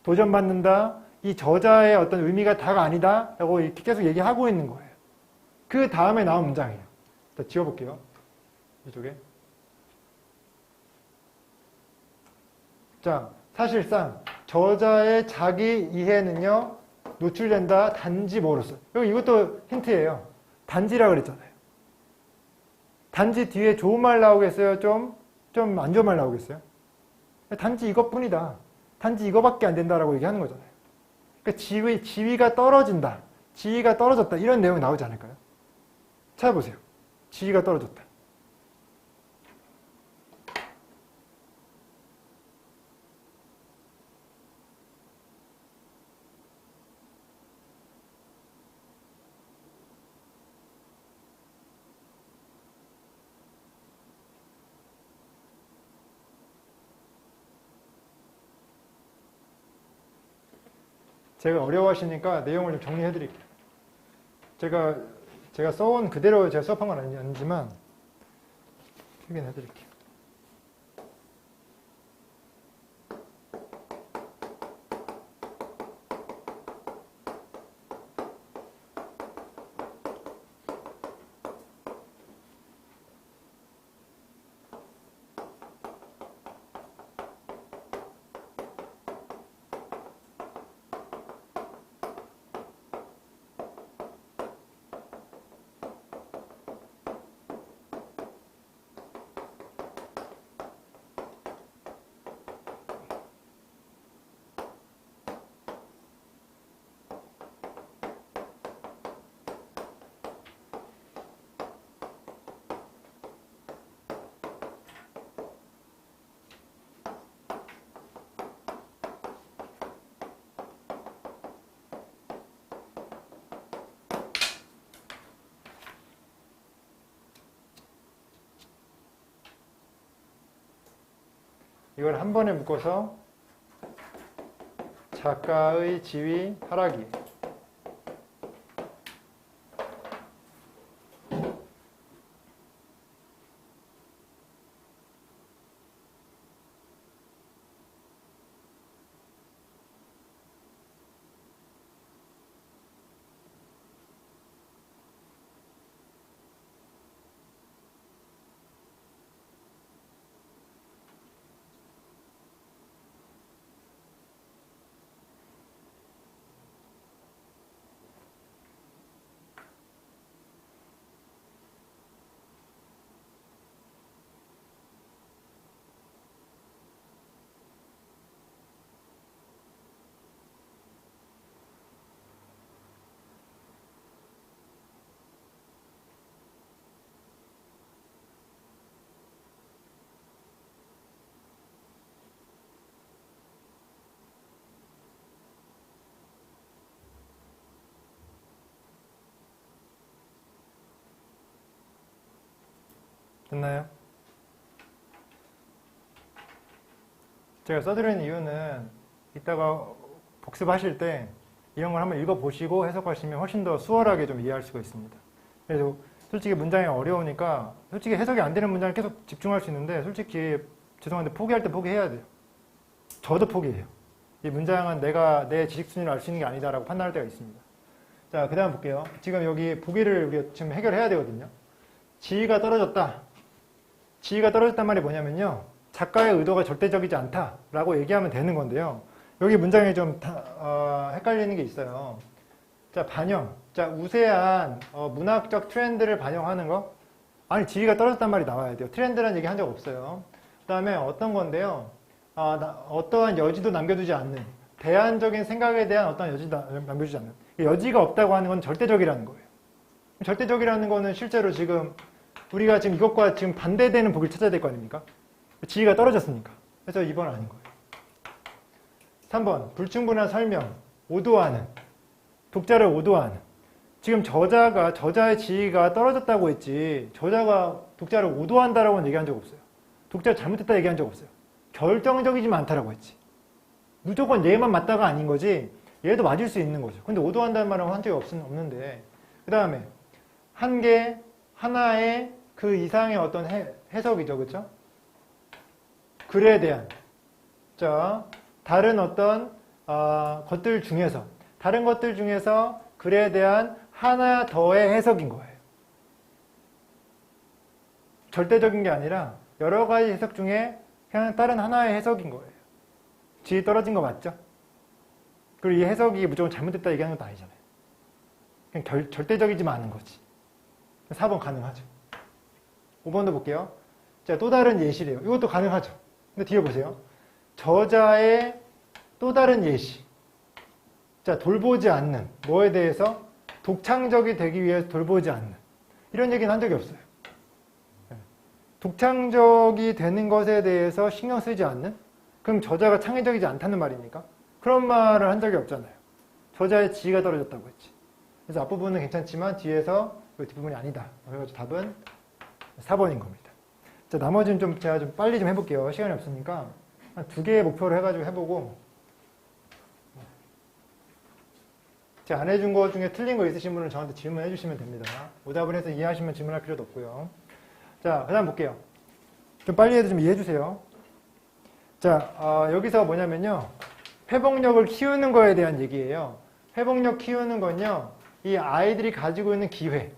도전받는다. 이 저자의 어떤 의미가 다가 아니다. 라고 이렇게 계속 얘기하고 있는 거예요. 그 다음에 나온 문장이에요. 자, 지워볼게요. 이쪽에. 자, 사실상 저자의 자기 이해는요, 노출된다. 단지 뭐로서. 여기 이것도 힌트예요. 단지라 그랬잖아요. 단지 뒤에 좋은 말 나오겠어요? 좀 안 좋은 말 나오겠어요? 단지 이것뿐이다. 단지 이거밖에 안 된다라고 얘기하는 거잖아요. 그러니까 지위가 떨어진다. 지위가 떨어졌다. 이런 내용이 나오지 않을까요? 찾아보세요. 지위가 떨어졌다. 제가 어려워하시니까 내용을 좀 정리해 드릴게요. 제가 써온 그대로 제가 수업한 건 아니지만 확인해 드릴게요. 이걸 한 번에 묶어서 작가의 지위 하락이. 됐나요? 제가 써드리는 이유는 이따가 복습하실 때 이런 걸 한번 읽어보시고 해석하시면 훨씬 더 수월하게 좀 이해할 수가 있습니다. 그래서 솔직히 문장이 어려우니까 솔직히 해석이 안 되는 문장을 계속 집중할 수 있는데 솔직히 죄송한데 포기할 때 포기해야 돼요. 저도 포기해요. 이 문장은 내가 내 지식 수준을 알 수 있는 게 아니다라고 판단할 때가 있습니다. 자, 그 다음 볼게요. 지금 여기 보기를 우리가 지금 해결해야 되거든요. 지위가 떨어졌다. 지위가 떨어졌단 말이 뭐냐면요. 작가의 의도가 절대적이지 않다라고 얘기하면 되는 건데요. 여기 문장에 좀 헷갈리는 게 있어요. 자, 반영. 자, 우세한 문학적 트렌드를 반영하는 거. 아니, 지위가 떨어졌단 말이 나와야 돼요. 트렌드라는 얘기 한 적 없어요. 그 다음에 어떤 건데요. 어떠한 여지도 남겨두지 않는, 대안적인 생각에 대한 어떠한 여지도 남겨두지 않는. 여지가 없다고 하는 건 절대적이라는 거예요. 절대적이라는 거는 실제로 지금 우리가 지금 이것과 지금 반대되는 보기를 찾아야 될 거 아닙니까? 지위가 떨어졌으니까. 그래서 2번 아닌 거예요. 3번, 불충분한 설명, 오도하는, 독자를 오도하는. 지금 저자의 지위가 떨어졌다고 했지, 저자가 독자를 오도한다라고는 얘기한 적 없어요. 독자가 잘못했다 얘기한 적 없어요. 결정적이지 않다라고 했지. 무조건 얘만 맞다가 아닌 거지, 얘도 맞을 수 있는 거죠. 근데 오도한다는 말은 한 적이 없는데, 그 다음에, 하나의 그 이상의 어떤 해석이죠. 그렇죠? 글에 대한. 자, 다른 어떤 것들 중에서 글에 대한 하나 더의 해석인 거예요. 절대적인 게 아니라 여러 가지 해석 중에 그냥 다른 하나의 해석인 거예요. 지위 떨어진 거 맞죠? 그리고 이 해석이 무조건 잘못됐다 얘기하는 것도 아니잖아요. 그냥 절대적이지만 않은 거지. 4번 가능하죠. 5번도 볼게요. 자, 또 다른 예시래요. 이것도 가능하죠. 근데 뒤에 보세요. 저자의 또 다른 예시. 자, 돌보지 않는. 뭐에 대해서? 독창적이 되기 위해서 돌보지 않는. 이런 얘기는 한 적이 없어요. 독창적이 되는 것에 대해서 신경 쓰지 않는? 그럼 저자가 창의적이지 않다는 말입니까? 그런 말을 한 적이 없잖아요. 저자의 지위가 떨어졌다고 했지. 그래서 앞부분은 괜찮지만 뒤에서 뒷부분이 아니다. 그래서 답은 4번인 겁니다. 자, 나머지는 제가 좀 빨리 좀 해볼게요. 시간이 없으니까. 한 2개의 목표를 해가지고 해보고. 제가 안 해준 거 중에 틀린 거 있으신 분은 저한테 질문해 주시면 됩니다. 오답을 해서 이해하시면 질문할 필요도 없고요. 자, 그 다음 볼게요. 좀 빨리 해도 좀 이해해 주세요. 자, 여기서 뭐냐면요. 회복력을 키우는 거에 대한 얘기예요. 회복력 키우는 건요. 이 아이들이 가지고 있는 기회,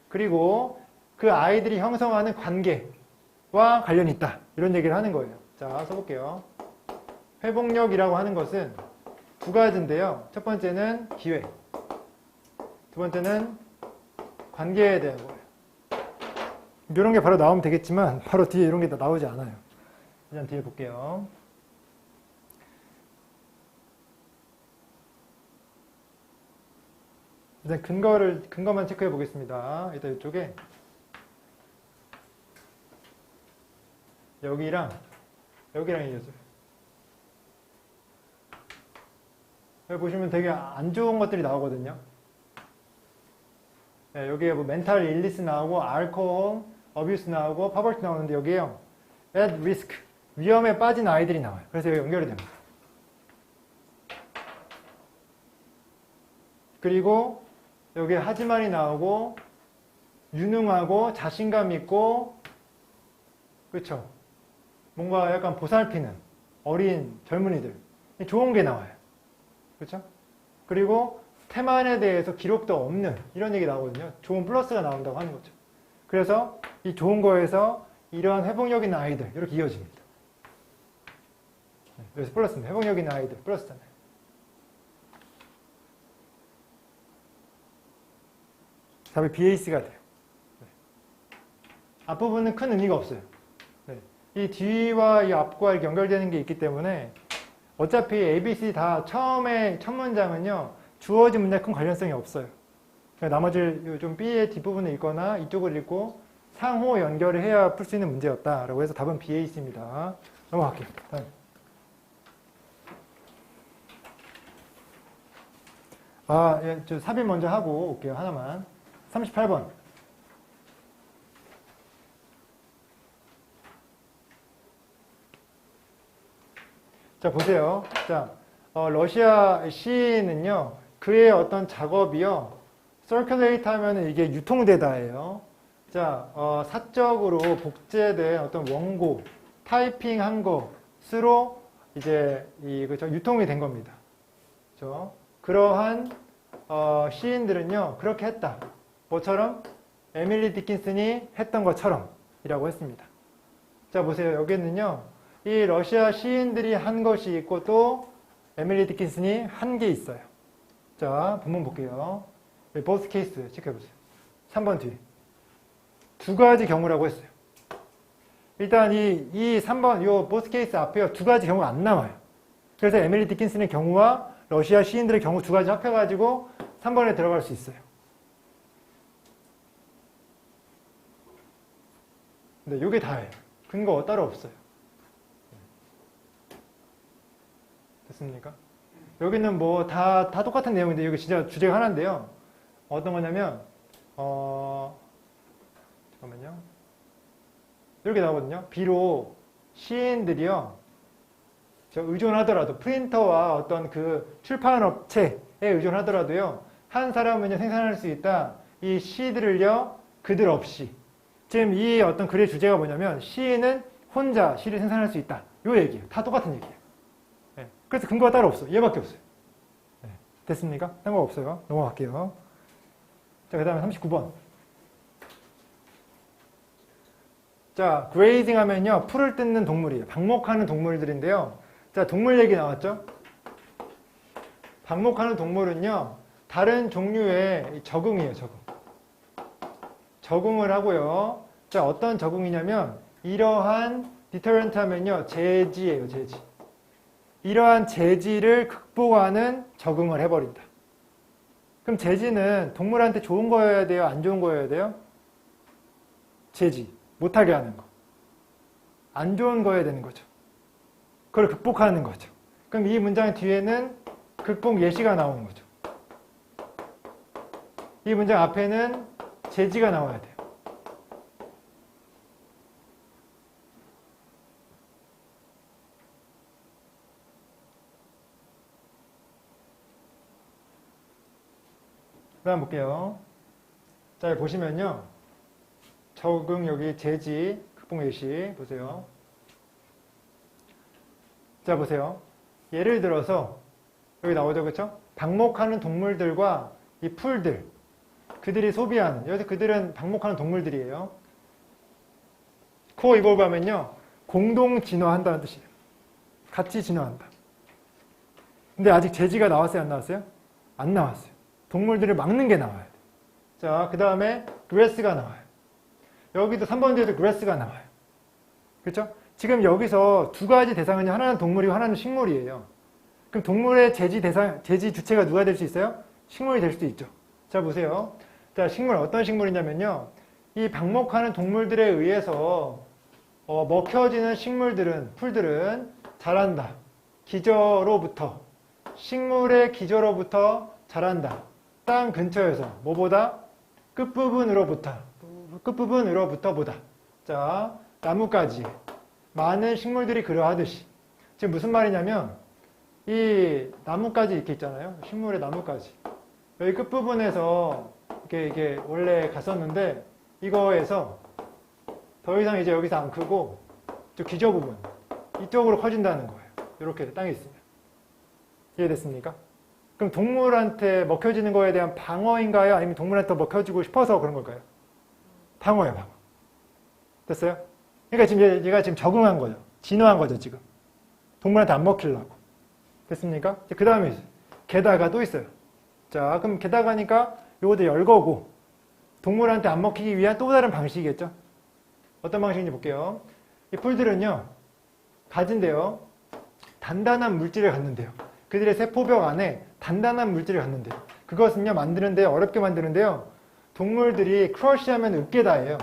그리고 그 아이들이 형성하는 관계와 관련이 있다. 이런 얘기를 하는 거예요. 자, 써볼게요. 회복력이라고 하는 것은 2가지인데요. 첫 번째는 기회, 두 번째는 관계에 대한 거예요. 이런 게 바로 나오면 되겠지만 바로 뒤에 이런 게 다 나오지 않아요. 일단 뒤에 볼게요. 일단 근거만 체크해 보겠습니다. 일단 이쪽에 여기랑 이어져요. 여기 보시면 되게 안 좋은 것들이 나오거든요. 네, 여기에 뭐 멘탈 일리스 나오고 알코올 어뷰스 나오고 파버티 나오는데 여기에요. at risk, 위험에 빠진 아이들이 나와요. 그래서 여기 연결이 됩니다. 그리고 여기 하지만이 나오고 유능하고 자신감 있고 그렇죠? 뭔가 약간 보살피는 어린 젊은이들 좋은 게 나와요. 그렇죠? 그리고 태만에 대해서 기록도 없는 이런 얘기 나오거든요. 좋은 플러스가 나온다고 하는 거죠. 그래서 이 좋은 거에서 이러한 회복력 있는 아이들 이렇게 이어집니다. 그래서 플러스입니다. 회복력 있는 아이들 플러스잖아요. 답이 BAC가 돼요. 네. 앞부분은 큰 의미가 없어요. 네. 이 뒤와 이 앞과 이렇게 연결되는 게 있기 때문에 어차피 ABC 다 처음에 첫 문장은요 주어진 문장 큰 관련성이 없어요. 나머지 좀 B의 뒷부분을 읽거나 이쪽을 읽고 상호 연결을 해야 풀 수 있는 문제였다라고 해서 답은 BAC입니다. 넘어갈게요. 다음. 예, 저 삽입 먼저 하고 올게요. 하나만. 38번. 자, 보세요. 자, 러시아 시인은요, 그의 어떤 작업이요, circulate 하면은 이게 유통되다예요. 자, 사적으로 복제된 어떤 원고, 타이핑한 것으로 이제 그죠, 유통이 된 겁니다. 그죠? 그러한 시인들은요, 그렇게 했다. 뭐처럼? 에밀리 디킨슨이 했던 것처럼 이라고 했습니다. 자, 보세요. 여기는요, 이 러시아 시인들이 한 것이 있고 또 에밀리 디킨슨이 한 게 있어요. 자, 본문 볼게요. 보스 케이스 체크해보세요. 3번 뒤. 두 가지 경우라고 했어요. 일단 이 3번, 요 보스 케이스 앞에요. 두 가지 경우가 안 나와요. 그래서 에밀리 디킨슨의 경우와 러시아 시인들의 경우 두 가지 합해가지고 3번에 들어갈 수 있어요. 근데 요게 다예요. 근거 따로 없어요. 됐습니까? 여기는 뭐 다 똑같은 내용인데 여기 진짜 주제가 하나인데요. 어떤 거냐면 잠깐만요. 이렇게 나오거든요. 비록 시인들이요, 저 의존하더라도 프린터와 어떤 그 출판업체에 의존하더라도요, 한 사람은요 생산할 수 있다. 이 시들을요 그들 없이. 지금 이 어떤 글의 주제가 뭐냐면 시인은 혼자 시를 생산할 수 있다. 요 얘기예요. 다 똑같은 얘기예요. 네. 그래서 근거가 따로 없어요. 얘밖에 없어요. 네. 됐습니까? 상관없어요. 넘어갈게요. 자, 그 다음에 39번. 자, 그레이징 하면요, 풀을 뜯는 동물이에요. 방목하는 동물들인데요. 자, 동물 얘기 나왔죠? 방목하는 동물은요, 다른 종류의 적응이에요, 적응. 적응을 하고요. 자, 어떤 적응이냐면, 이러한 디터런트 하면요, 제지예요, 제지. 이러한 제지를 극복하는 적응을 해버린다. 그럼 제지는 동물한테 좋은 거여야 돼요? 안 좋은 거여야 돼요? 제지. 못하게 하는 거. 안 좋은 거여야 되는 거죠. 그걸 극복하는 거죠. 그럼 이 문장 뒤에는 극복 예시가 나오는 거죠. 이 문장 앞에는 제지가 나와야 돼요. 그 다음 볼게요. 자, 보시면요. 적응 여기 제지, 극복 예시 보세요. 자, 보세요. 예를 들어서 여기 나오죠, 그렇죠? 방목하는 동물들과 이 풀들, 그들이 소비하는, 여기서 그들은 방목하는 동물들이에요. 코어 이볼브 하면요, 공동 진화한다는 뜻이에요. 같이 진화한다. 근데 아직 제지가 나왔어요, 안 나왔어요? 안 나왔어요. 동물들을 막는 게 나와야 돼. 자, 그 다음에 그레스가 나와요. 여기도 3번 뒤에도 그레스가 나와요. 그렇죠? 지금 여기서 두 가지 대상은요, 하나는 동물이고 하나는 식물이에요. 그럼 동물의 제지 대상, 제지 주체가 누가 될 수 있어요? 식물이 될 수도 있죠. 자, 보세요. 자, 식물 어떤 식물이냐면요, 이 방목하는 동물들에 의해서 먹혀지는 식물들은, 풀들은 자란다. 기저로부터, 식물의 기저로부터 자란다. 땅 근처에서 뭐보다? 끝부분으로부터 보다. 자, 나뭇가지, 많은 식물들이 그러하듯이. 지금 무슨 말이냐면 이 나뭇가지 이렇게 있잖아요. 식물의 나뭇가지. 여기 끝부분에서 이게 원래 갔었는데 이거에서 더 이상 이제 여기서 안 크고 저 기저 부분 이쪽으로 커진다는 거예요. 이렇게 땅에 있으면. 이해됐습니까? 그럼 동물한테 먹혀지는 거에 대한 방어인가요? 아니면 동물한테 더 먹혀지고 싶어서 그런 걸까요? 방어예요, 방어. 됐어요? 그러니까 지금 얘가 지금 적응한 거죠. 진화한 거죠, 지금. 동물한테 안 먹히려고. 됐습니까? 그 다음에 게다가 또 있어요. 자, 그럼 게다가니까 요것도 열거고 동물한테 안 먹히기 위한 또 다른 방식이겠죠? 어떤 방식인지 볼게요. 이 풀들은요, 가진대요. 단단한 물질을 갖는데요. 그들의 세포벽 안에 단단한 물질을 갖는데요. 그것은요, 만드는데 어렵게 만드는데요. 동물들이 크러쉬하면 으깨다예요.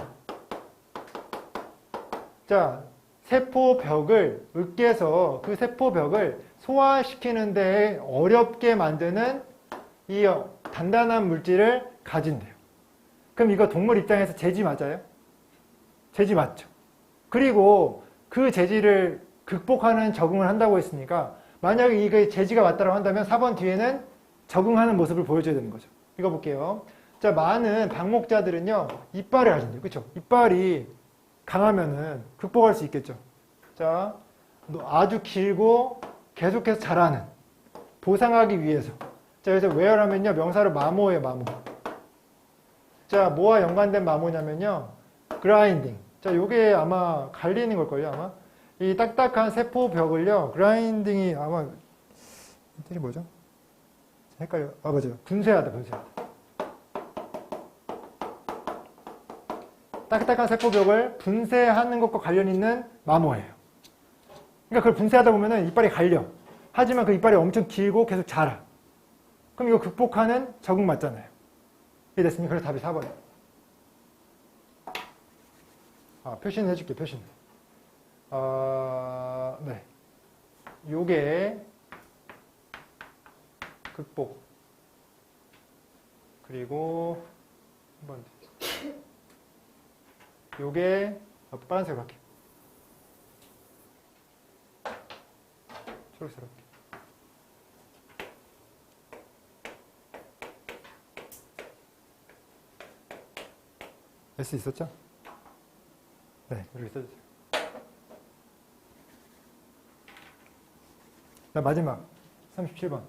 자, 세포벽을 으깨서 그 세포벽을 소화시키는 데 어렵게 만드는 이 단단한 물질을 가진대요. 그럼 이거 동물 입장에서 재지 맞아요? 재지 맞죠. 그리고 그 재지를 극복하는 적응을 한다고 했으니까 만약에 이게 재지가 맞다고 한다면 4번 뒤에는 적응하는 모습을 보여줘야 되는 거죠. 이거 볼게요. 자, 많은 방목자들은요, 이빨을 가진대요. 그렇죠? 이빨이 강하면은 극복할 수 있겠죠. 자, 아주 길고 계속해서 자라는, 보상하기 위해서. 자, 그래서 where하면요, 명사로 마모예요, 마모. 자, 뭐와 연관된 마모냐면요, grinding. 자, 요게 아마 갈리는 걸걸요, 아마. 이 딱딱한 세포벽을요, grinding이 아마, 이들이 뭐죠? 헷갈려. 아, 맞아요. 분쇄하다, 분쇄하다. 딱딱한 세포벽을 분쇄하는 것과 관련 있는 마모예요. 그러니까 그걸 분쇄하다 보면은 이빨이 갈려. 하지만 그 이빨이 엄청 길고 계속 자라. 그럼 이거 극복하는 적응 맞잖아요. 이게 됐습니까? 그래서 답이 4번이에요. 아, 표시는 해줄게, 표시는. 네. 요게 극복. 그리고 한번 요게 빨간색으로 할게요. 초록색으로 할게요. S 있었죠? 네, 이렇게 써주세요. 자, 마지막 37번.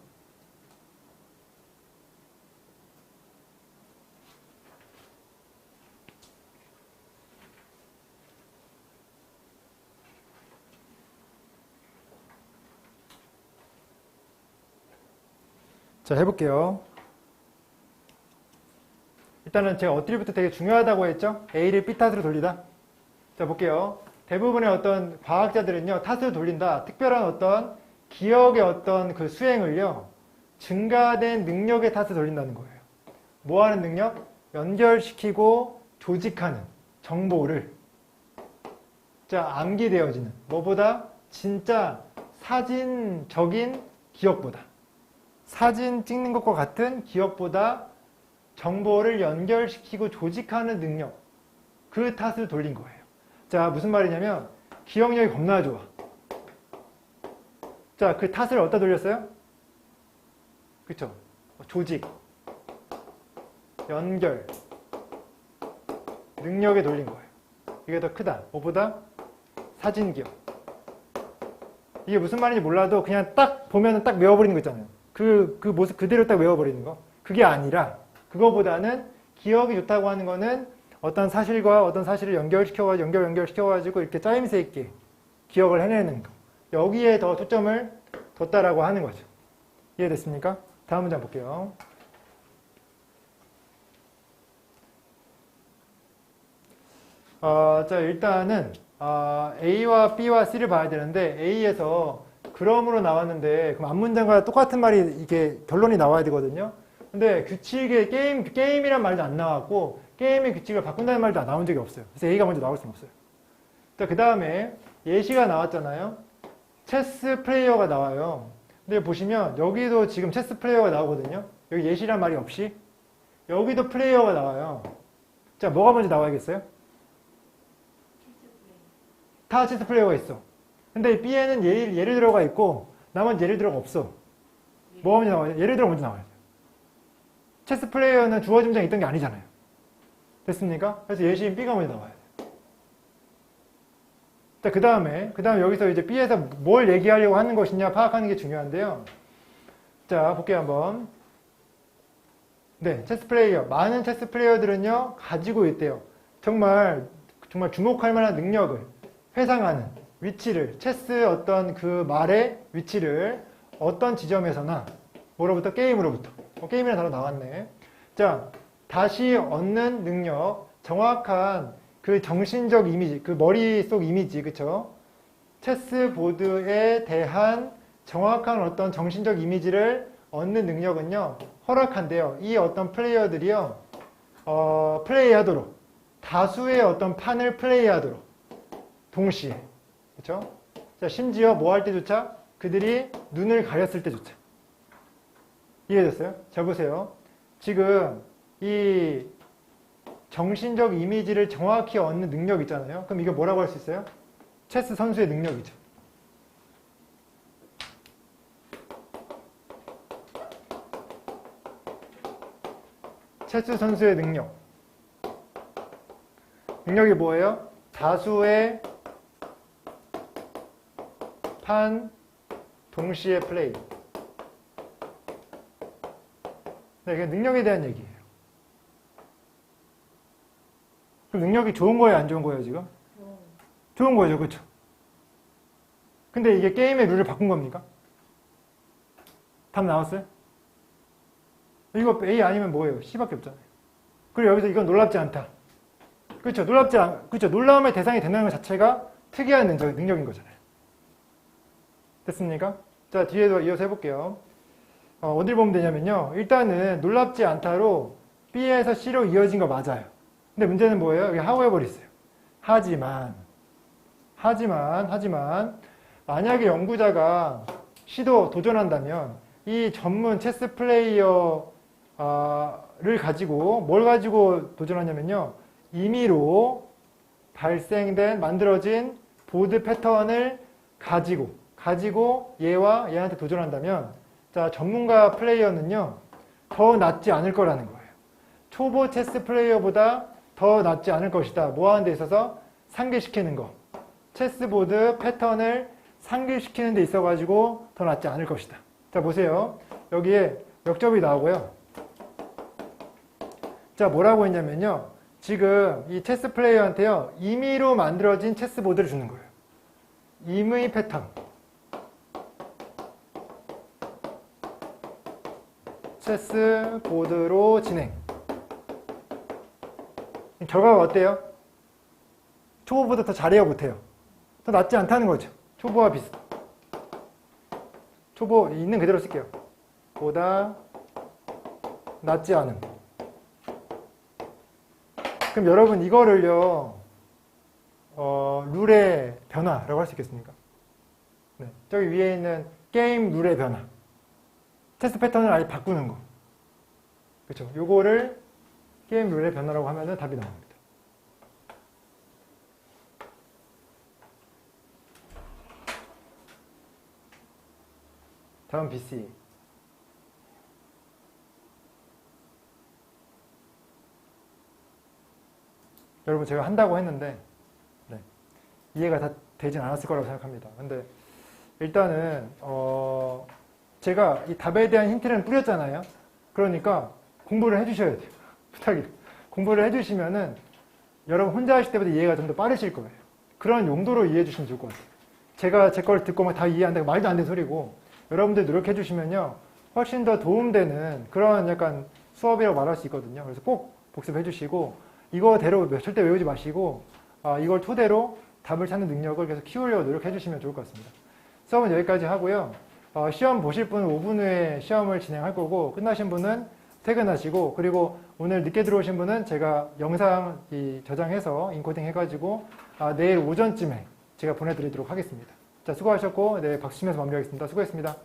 자, 해볼게요. 일단은 제가 엇들이부터 되게 중요하다고 했죠? A를 B 탓으로 돌리다. 자, 볼게요. 대부분의 어떤 과학자들은요, 탓을 돌린다. 특별한 어떤 기억의 어떤 그 수행을요, 증가된 능력의 탓을 돌린다는 거예요. 뭐 하는 능력? 연결시키고 조직하는 정보를. 자, 암기되어지는. 뭐보다? 진짜 사진적인 기억보다. 사진 찍는 것과 같은 기억보다 정보를 연결시키고 조직하는 능력, 그 탓을 돌린 거예요. 자, 무슨 말이냐면 기억력이 겁나 좋아. 자, 그 탓을 어디다 돌렸어요? 그쵸? 조직, 연결, 능력에 돌린 거예요. 이게 더 크다. 뭐보다? 사진 기억. 이게 무슨 말인지 몰라도 그냥 딱 보면 딱 외워버리는 거 있잖아요. 그 모습 그대로 딱 외워버리는 거. 그게 아니라 그거보다는 기억이 좋다고 하는 거는 어떤 사실과 어떤 사실을 연결시켜가지고 이렇게 짜임새 있게 기억을 해내는 거. 여기에 더 초점을 뒀다라고 하는 거죠. 이해됐습니까? 다음 문장 볼게요. 자, 일단은 A와 B와 C를 봐야 되는데 A에서 그럼으로 나왔는데 그럼 앞문장과 똑같은 말이 이게 결론이 나와야 되거든요. 근데 규칙의 게임이란 말도 안 나왔고 게임의 규칙을 바꾼다는 말도 안 나온 적이 없어요. 그래서 A가 먼저 나올 수는 없어요. 그 다음에 예시가 나왔잖아요. 체스 플레이어가 나와요. 근데 보시면 여기도 지금 체스 플레이어가 나오거든요. 여기 예시란 말이 없이 여기도 플레이어가 나와요. 자, 뭐가 먼저 나와야겠어요? 다 체스 플레이어가 있어. 근데 B에는 예를 들어가 있고 나머지 예를 들어가 없어. 뭐 먼저 나와요? 예를 들어 먼저 나와야 돼요. 체스 플레이어는 주어진 문장이 있던 게 아니잖아요. 됐습니까? 그래서 예시인 B가 먼저 나와야 돼요. 자, 그 다음에 여기서 이제 B에서 뭘 얘기하려고 하는 것이냐 파악하는 게 중요한데요. 자, 볼게요 한번. 네, 체스 플레이어. 많은 체스 플레이어들은요, 가지고 있대요. 정말 주목할 만한 능력을 회상하는 위치를, 체스 어떤 그 말의 위치를 어떤 지점에서나, 뭐로부터? 게임으로부터. 게임이라는 단어 나왔네. 자, 다시 얻는 능력, 정확한 그 정신적 이미지, 그 머릿속 이미지, 그쵸? 체스보드에 대한 정확한 어떤 정신적 이미지를 얻는 능력은요, 허락한대요. 이 어떤 플레이어들이요, 플레이하도록, 다수의 어떤 판을 플레이하도록, 동시에. 그쵸? 자, 심지어 뭐 할 때조차? 그들이 눈을 가렸을 때조차. 이해됐어요? 자, 보세요. 지금 이 정신적 이미지를 정확히 얻는 능력 있잖아요. 그럼 이거 뭐라고 할 수 있어요? 체스 선수의 능력이죠. 체스 선수의 능력. 능력이 뭐예요? 다수의 판 동시에 플레이. 네, 이게 능력에 대한 얘기예요. 그럼 능력이 좋은 거예요, 안 좋은 거예요, 지금? 좋은 거죠, 그렇죠? 근데 이게 게임의 룰을 바꾼 겁니까? 답 나왔어요? 이거 A 아니면 뭐예요? C밖에 없잖아요. 그리고 여기서 이건 놀랍지 않다. 그렇죠? 그렇죠? 놀라움의 대상이 된다는 것 자체가 특이한 능력인 거잖아요. 됐습니까? 자, 뒤에서 이어서 해볼게요. 어딜 보면 되냐면요. 일단은 놀랍지 않다로 B에서 C로 이어진 거 맞아요. 근데 문제는 뭐예요? 여기 however 있어요. 하지만 만약에 연구자가 C도 도전한다면 이 전문 체스 플레이어를 가지고 뭘 가지고 도전하냐면요. 임의로 만들어진 보드 패턴을 가지고 얘한테 도전한다면 자, 전문가 플레이어는요, 더 낫지 않을 거라는 거예요. 초보 체스 플레이어보다 더 낫지 않을 것이다. 뭐 하는 데 있어서? 상기시키는 거. 체스보드 패턴을 상기시키는 데 있어가지고 더 낫지 않을 것이다. 자, 보세요. 여기에 역접이 나오고요. 자, 뭐라고 했냐면요. 지금 이 체스 플레이어한테요, 임의로 만들어진 체스보드를 주는 거예요. 임의 패턴. 체스보드로 진행. 결과가 어때요? 초보보다 더 잘해요, 못해요? 더 낫지 않다는 거죠. 초보와 비슷. 초보 있는 그대로 쓸게요. 보다 낫지 않음. 그럼 여러분 이거를요, 룰의 변화라고 할 수 있겠습니까? 네. 저기 위에 있는 게임 룰의 변화. 체스 패턴을 아예 바꾸는 거. 그렇죠? 요거를 게임 룰의 변화라고 하면은 답이 나옵니다. 다음 BC. 여러분 제가 한다고 했는데 네, 이해가 다 되진 않았을 거라고 생각합니다. 근데 일단은 제가 이 답에 대한 힌트를 뿌렸잖아요. 그러니까 공부를 해주셔야 돼요. 부탁이에요. 공부를 해주시면은 여러분 혼자 하실 때보다 이해가 좀 더 빠르실 거예요. 그런 용도로 이해해 주시면 좋을 것 같아요. 제가 제 걸 듣고 막 다 이해 안 되고 말도 안 되는 소리고 여러분들 노력해 주시면요 훨씬 더 도움되는 그런 약간 수업이라고 말할 수 있거든요. 그래서 꼭 복습해 주시고 이거대로 절대 외우지 마시고 이걸 토대로 답을 찾는 능력을 계속 키우려고 노력해 주시면 좋을 것 같습니다. 수업은 여기까지 하고요. 시험 보실 분은 5분 후에 시험을 진행할 거고 끝나신 분은 퇴근하시고 그리고 오늘 늦게 들어오신 분은 제가 영상 저장해서 인코딩 해가지고 내일 오전쯤에 제가 보내드리도록 하겠습니다. 자, 수고하셨고 박수 치면서 마무리하겠습니다. 수고했습니다.